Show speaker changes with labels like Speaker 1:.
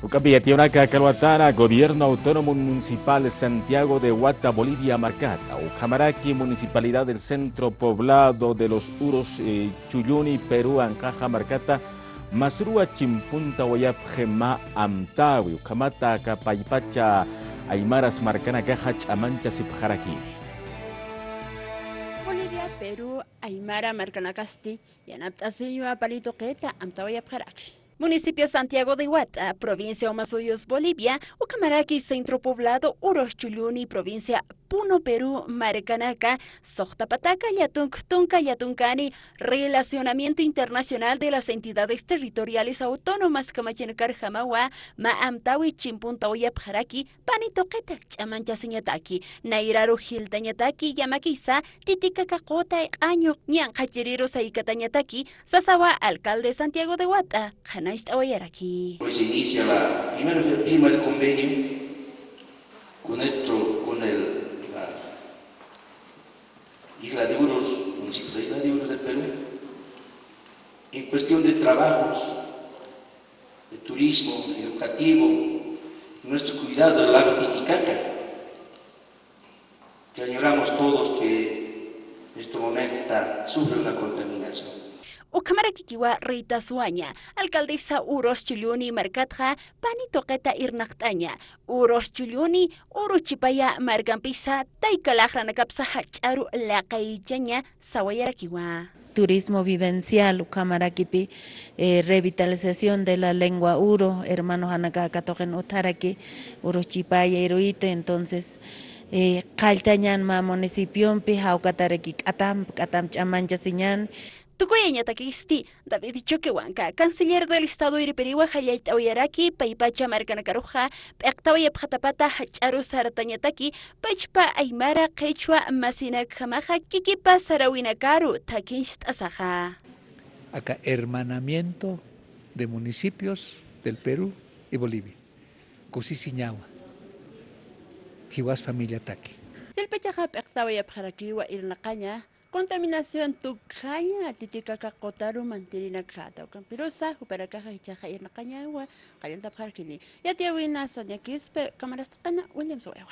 Speaker 1: Ucapiyationa Calhuatana, Gobierno Autónomo Municipal de Santiago de Huata, Bolivia, Marcata. Ucamaraqui, Municipalidad del Centro Poblado de los Uros, Chuyuni, Perú, Ancaja, Marcata. Masrua Chimpunta, Wayap, Gema, Amtawi, Ucamata, Capaypacha, Aymaras, Marcana, Caja, Chamancha, Sipjaraki.
Speaker 2: Bolivia, Perú, Aymara, Marcanacasti, Yanaptasillo, Palito Queta, Amtawaya Pjaraki. Municipio Santiago de Huata, provincia Omasuyos, Bolivia, Ucamaraqui, centro poblado, Uros Chuyuni, provincia Puno, Perú, Maracanaca, Sochtapataca, Tunca, Yatuncani, Relacionamiento Internacional de las Entidades Territoriales Autónomas, Camachincar, Jamawa, Maamtawi, Chimpuntaoya, Pjaraki, Panitoqueta, Chamancha, Señataki, Nairaru, Giltañataki, Yamakisa, Titica, Cacota, Año, Ñan, Hachiriro, Saicatañataki, Sasawa, alcalde Santiago de Huata, aquí.
Speaker 3: Hoy se inicia la primera firma del convenio con la Isla de Uros, municipio de Isla de Uros de Perú, en cuestión de trabajos, de turismo, educativo, nuestro cuidado del lago Titicaca, que añoramos todos que en este momento sufre una contaminación.
Speaker 2: Ucamaraqui Rita Suaña, alcaldesa Uros Chuyuni Marcatja, Panitoqueta Irnactaña, Uros Chuyuni, Uruchipaya Margampisa, Taikalajranacapsa Hacharu Lacaichaña, Sawayaraquiwa.
Speaker 4: Turismo vivencial, Ucamaraquipi, revitalización de la lengua uro, hermanos Anacaka Togen Utaraki, Uruchipaya, Iruite, entonces, Caltañanma, municipio, Pijaucataraki, Katam Chamancha Siñan.
Speaker 2: Tukuyañatakisti, David Choquehuanca, canciller del Estado Iriperiwa, Hayait Auyaraki, Paipacha Marcanacaruja, Pectawaya Pjatapata, Hacharu Saratañataki, Pachpa Aymara, Quechua, Masina Kamaja, Kikipa Sarawinakaru, Takinst Asaja.
Speaker 5: Acá, hermanamiento de municipios del Perú y Bolivia. Cusisiñawa, Jiwas familia Taki.
Speaker 2: El Pechaja Pectawaya Pjarakiwa Irnakaña. Contaminación tukaya titikaka kotaru mantirina kata kampirosa huparakaja hichaja irna kañagua kalienta parkini ya tiawina sonia kispe cámaras takana Williams Wewa.